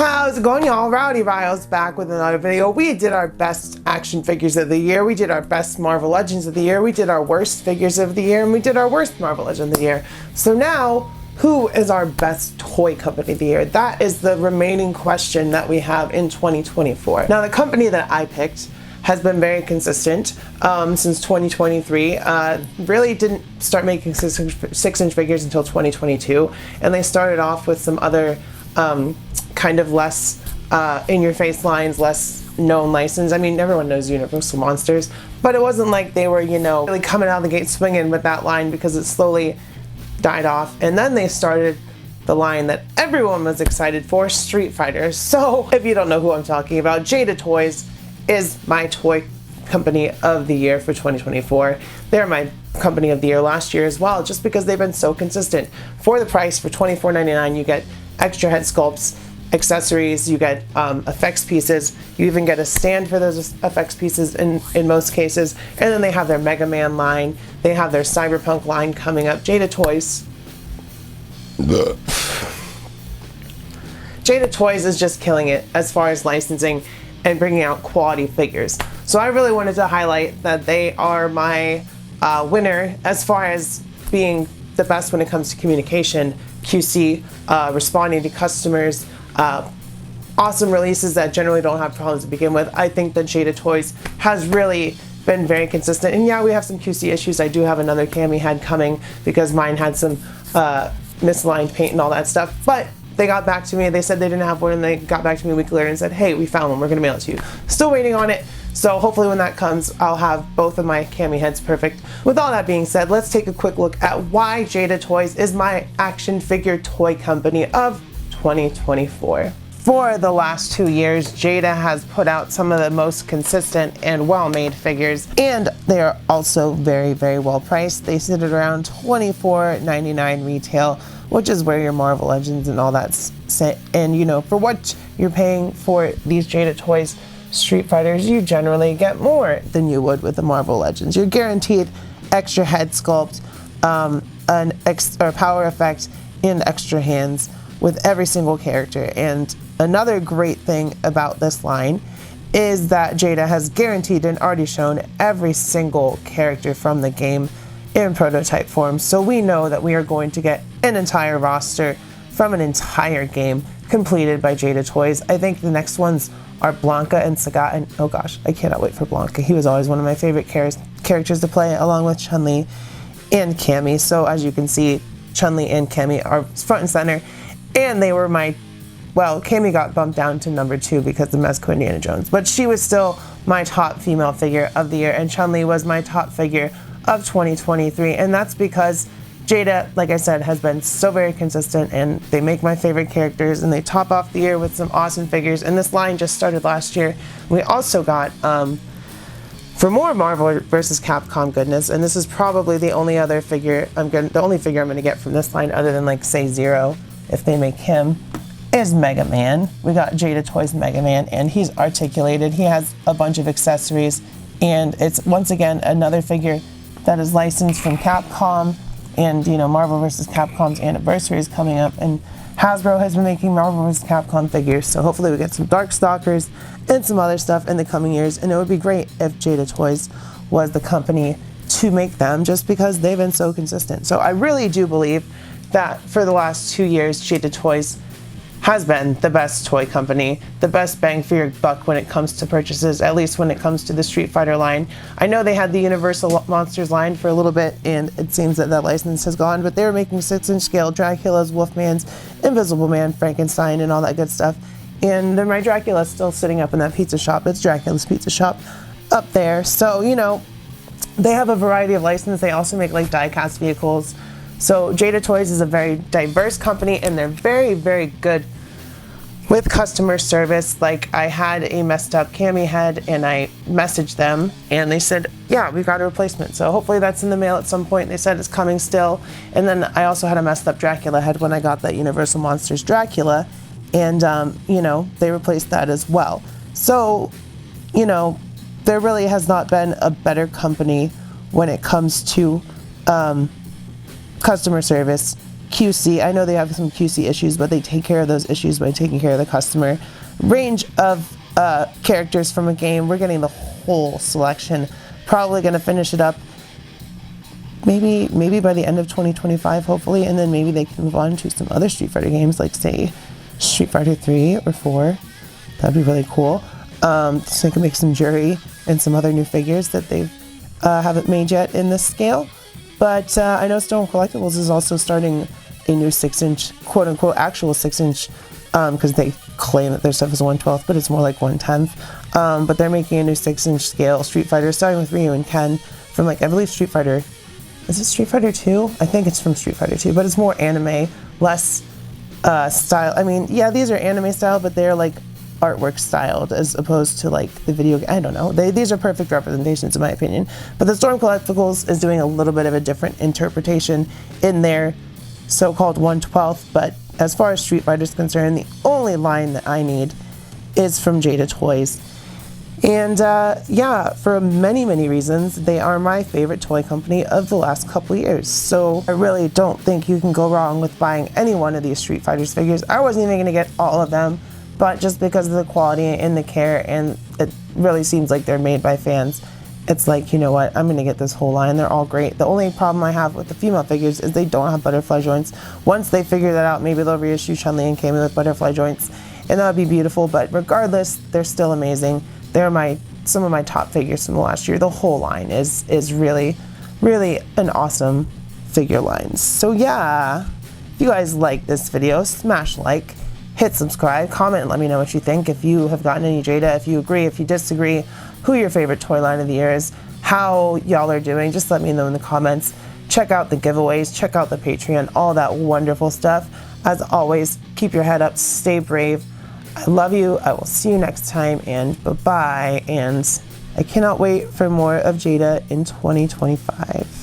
How's it going, y'all? Rowdy Riles back with another video. We did our best action figures of the year. We did our best Marvel Legends of the year. We did our worst figures of the year. And we did our worst Marvel Legend of the year. So now, who is our best toy company of the year? That is the remaining question that we have in 2024. Now, the company that I picked has been very consistent since 2023. Really didn't start making 6-inch figures until 2022. And they started off with some other kind of less in-your-face lines, less known license. I mean, everyone knows Universal Monsters, but it wasn't like they were, really coming out of the gate swinging with that line, because it slowly died off. And then they started the line that everyone was excited for, Street Fighter. So if you don't know who I'm talking about, Jada Toys is my toy company of the year for 2024. They're my company of the year last year as well, just because they've been so consistent. For the price, for $24.99, you get extra head sculpts, accessories, you get effects pieces, you even get a stand for those effects pieces in most cases, and then they have their Mega Man line, they have their Cyberpunk line coming up. Jada Toys is just killing it as far as licensing and bringing out quality figures. So I really wanted to highlight that they are my winner as far as being the best when it comes to communication, QC, responding to customers, awesome releases that generally don't have problems to begin with. I think that Jada Toys has really been very consistent. And yeah, we have some QC issues. I do have another cami head coming because mine had some misaligned paint and all that stuff. But they got back to me. They said they didn't have one, and they got back to me a week later and said, hey, we found one. We're going to mail it to you. Still waiting on it. So hopefully when that comes, I'll have both of my cami heads perfect. With all that being said, let's take a quick look at why Jada Toys is my action figure toy company of 2024. For the last 2 years, Jada has put out some of the most consistent and well-made figures, and they are also very, very well priced. They sit at around $24.99 retail, which is where your Marvel Legends and all that sit. And for what you're paying for these Jada Toys Street Fighters, you generally get more than you would with the Marvel Legends. You're guaranteed extra head sculpt, or power effect, and extra hands with every single character. And another great thing about this line is that Jada has guaranteed and already shown every single character from the game in prototype form. So we know that we are going to get an entire roster from an entire game completed by Jada Toys. I think the next ones are Blanca and Sagat, and oh gosh, I cannot wait for Blanca. He was always one of my favorite characters to play, along with Chun-Li and Cammy. So as you can see, Chun-Li and Cammy are front and center, and they were Cammy got bumped down to number 2 because of Mezco Indiana Jones, but she was still my top female figure of the year, and Chun-Li was my top figure of 2023, and that's because Jada, like I said, has been so very consistent, and they make my favorite characters, and they top off the year with some awesome figures. And this line just started last year. We also got, for more Marvel vs. Capcom goodness, and this is probably the only other figure I'm going to get from this line, other than like say Zero, if they make him, is Mega Man. We got Jada Toys Mega Man, and he's articulated. He has a bunch of accessories, and it's once again another figure that is licensed from Capcom. And Marvel vs. Capcom's anniversary is coming up, and Hasbro has been making Marvel vs. Capcom figures, so hopefully we get some Darkstalkers and some other stuff in the coming years. And it would be great if Jada Toys was the company to make them, just because they've been so consistent. So I really do believe that for the last 2 years, Jada Toys has been the best toy company, the best bang for your buck when it comes to purchases, at least when it comes to the Street Fighter line. I know they had the Universal Monsters line for a little bit, and it seems that that license has gone, but they were making 6-inch scale Draculas, Wolfmans, Invisible Man, Frankenstein, and all that good stuff. And then my Dracula's still sitting up in that pizza shop. It's Dracula's Pizza Shop up there. So, they have a variety of licenses. They also make die-cast vehicles. So Jada Toys is a very diverse company, and they're very, very good with customer service. Like, I had a messed up cami head, and I messaged them, and they said, yeah, we've got a replacement. So hopefully that's in the mail at some point. They said it's coming still. And then I also had a messed up Dracula head when I got that Universal Monsters Dracula, and they replaced that as well. So there really has not been a better company when it comes to customer service QC. I know they have some QC issues, but they take care of those issues by taking care of the customer. Range of characters from a game. We're getting the whole selection. Probably going to finish it up maybe by the end of 2025, hopefully, and then maybe they can move on to some other Street Fighter games, like say Street Fighter 3 or 4. That'd be really cool. So they can make some Jury and some other new figures that they haven't made yet in this scale. But I know Stone Collectibles is also starting a new 6-inch, quote-unquote, actual 6-inch, because they claim that their stuff is 1/12, but it's more like 1/10. But they're making a new 6-inch scale Street Fighter, starting with Ryu and Ken from, like, I believe Street Fighter. Is it Street Fighter 2? I think it's from Street Fighter 2, but it's more anime, less style. I mean, yeah, these are anime style, but they're like artwork styled as opposed to like the video. I don't know. These are perfect representations in my opinion. But the Storm Collectibles is doing a little bit of a different interpretation in their so-called 1/12. But as far as Street Fighter is concerned, the only line that I need is from Jada Toys. And yeah, for many, many reasons, they are my favorite toy company of the last couple years. So I really don't think you can go wrong with buying any one of these Street Fighters figures. I wasn't even going to get all of them, but just because of the quality and the care, and it really seems like they're made by fans, it's like, you know what, I'm going to get this whole line. They're all great. The only problem I have with the female figures is they don't have butterfly joints. Once they figure that out, maybe they'll reissue Chun-Li and Kami with butterfly joints, and that would be beautiful. But regardless, they're still amazing. They're some of my top figures from the last year. The whole line is really, really an awesome figure line. So yeah, if you guys like this video, smash like, hit subscribe, comment, and let me know what you think. If you have gotten any Jada, if you agree, if you disagree, who your favorite toy line of the year is, how y'all are doing, just let me know in the comments. Check out the giveaways, check out the Patreon, all that wonderful stuff. As always, keep your head up, stay brave. I love you. I will see you next time, and bye-bye. And I cannot wait for more of Jada in 2025.